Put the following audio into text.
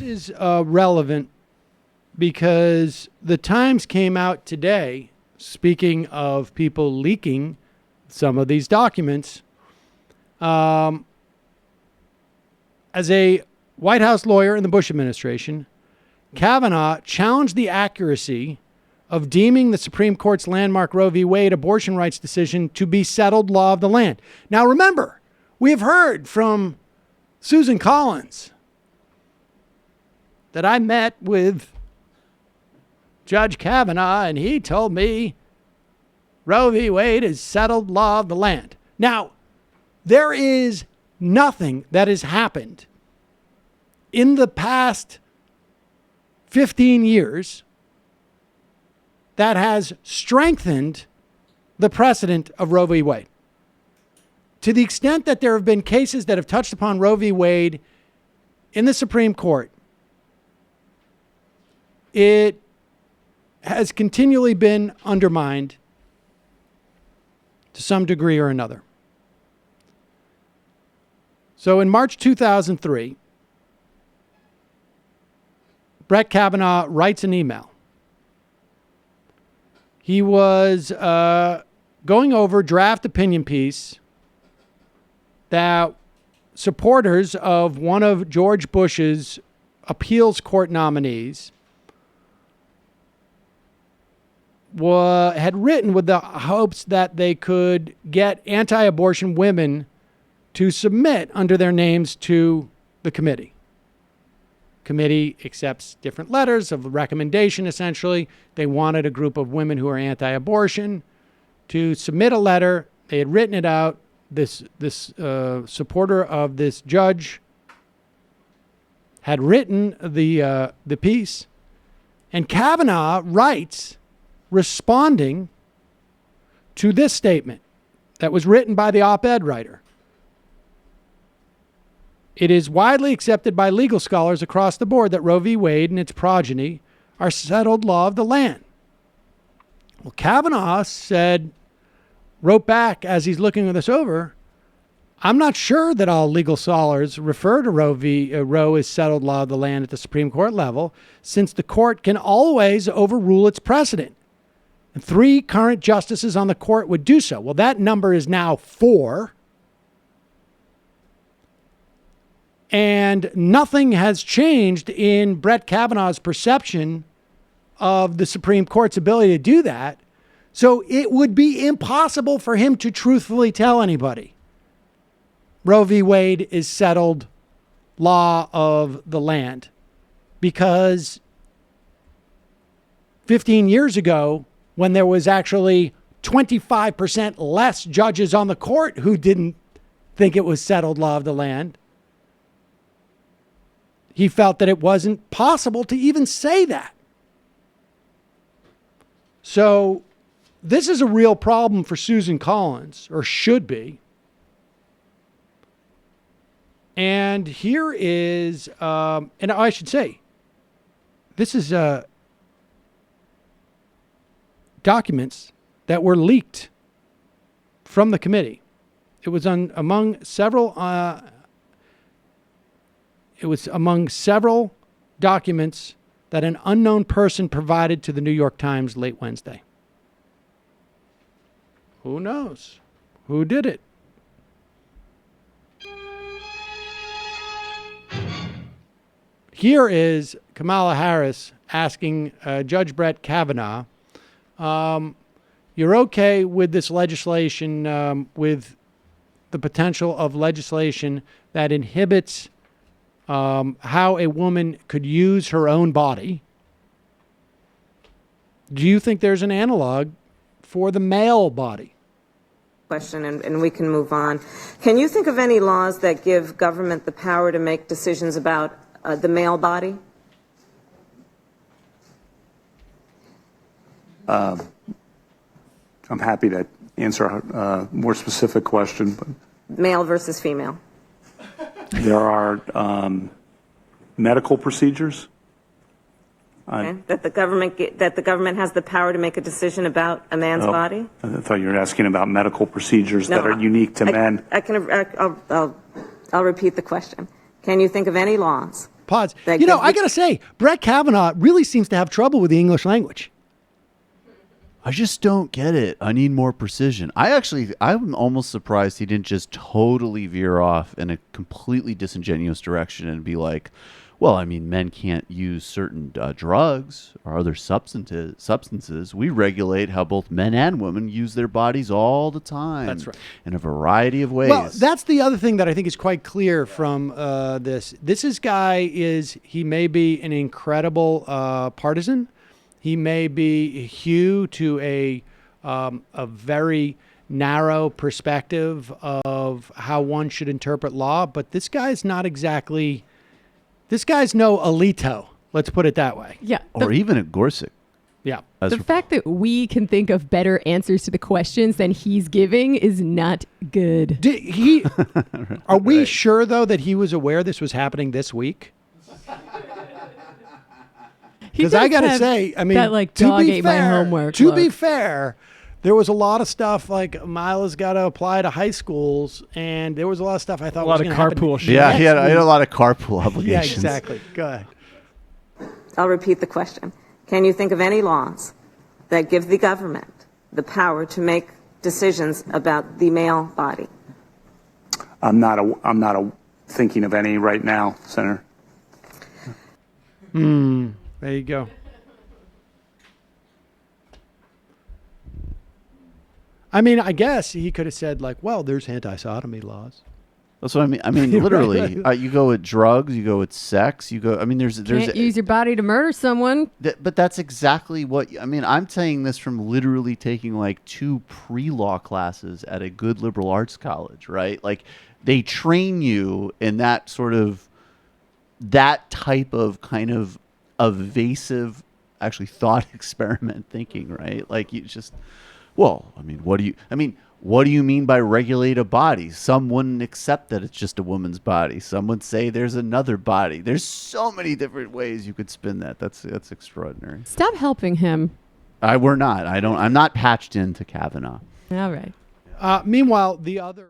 is relevant because the Times came out today, speaking of people leaking some of these documents, as a White House lawyer in the Bush administration, Kavanaugh challenged the accuracy of deeming the Supreme Court's landmark Roe v. Wade abortion rights decision to be settled law of the land. Now, remember, we have heard from Susan Collins that I met with Judge Kavanaugh and he told me Roe v. Wade is settled law of the land. Now, there is nothing that has happened in the past 15 years that has strengthened the precedent of Roe v. Wade. To the extent that there have been cases that have touched upon Roe v. Wade in the Supreme Court, it has continually been undermined to some degree or another. So in March 2003, Brett Kavanaugh writes an email. He was going over draft opinion piece that supporters of one of George Bush's appeals court nominees had written with the hopes that they could get anti-abortion women to submit under their names to the committee. Committee accepts different letters of recommendation, essentially. They wanted a group of women who are anti-abortion to submit a letter. They had written it out. This supporter of this judge had written the piece. And Kavanaugh writes, responding to this statement that was written by the op-ed writer. It is widely accepted by legal scholars across the board that Roe v. Wade and its progeny are settled law of the land. Well, Kavanaugh wrote back as he's looking this over, I'm not sure that all legal scholars refer to Roe as settled law of the land at the Supreme Court level, since the court can always overrule its precedent. And 3 current justices on the court would do so. Well, that number is now 4. And nothing has changed in Brett Kavanaugh's perception of the Supreme Court's ability to do that. So it would be impossible for him to truthfully tell anybody Roe v. Wade is settled law of the land, because 15 years ago, when there was actually 25% less judges on the court who didn't think it was settled law of the land, he felt that it wasn't possible to even say that. So this is a real problem for Susan Collins, or should be. And here is, and I should say, this is documents that were leaked from the committee. It was among several documents that an unknown person provided to the New York Times late Wednesday. Who knows? Who did it? Here is Kamala Harris asking Judge Brett Kavanaugh, you're okay with this legislation, with the potential of legislation that inhibits how a woman could use her own body. Do you think there's an analog for the male body? Question, and we can move on. Can you think of any laws that give government the power to make decisions about the male body? I'm happy to answer a more specific question. But male versus female. There are medical procedures that the government has the power to make a decision about a man's body. I thought you were asking about medical procedures that are unique to men. I'll repeat the question. Can you think of any laws Pause. That You know, gives I got to say, Brett Kavanaugh really seems to have trouble with the English language. I just don't get it. I need more precision. I'm almost surprised he didn't just totally veer off in a completely disingenuous direction and be like, well, I mean, men can't use certain drugs or other substances. We regulate how both men and women use their bodies all the time. That's right. In a variety of ways. Well, that's the other thing that I think is quite clear from this. He may be an incredible partisan. He may be hew to a very narrow perspective of how one should interpret law, but this guy's not exactly. This guy's no Alito. Let's put it that way. Yeah. Or even at Gorsuch. Yeah. The fact that we can think of better answers to the questions than he's giving is not good. Are we sure, though, that he was aware this was happening this week? Because I got to say, I mean, that like to dog be ate fair, my homework. To look. be fair, there was a lot of stuff like Mila's got to apply to high schools, and there was a lot of stuff I thought A lot was of going to happen. carpool shit. Yeah, next he had a week. lot of carpool Yeah, obligations. exactly. Go ahead. I'll repeat the question. Can you think of any laws that give the government the power to make decisions about the male body? I'm not thinking of any right now, Senator. There you go. I mean, I guess he could have said, like, well, there's anti-sodomy laws. That's what I mean. I mean, literally, you go with drugs, you go with sex, you go. I mean, there's Can't use your body to murder someone. But that's exactly what I mean. I'm saying this from literally taking like 2 pre-law classes at a good liberal arts college, right? Like they train you in that sort of that type of kind of evasive, actually thought experiment thinking, right? Like you just, well, I mean, what do you mean by regulate a body? Some wouldn't accept that it's just a woman's body. Some would say there's another body. There's so many different ways you could spin that. That's extraordinary. Stop helping him. I'm not patched into Kavanaugh. All right. Meanwhile, the other...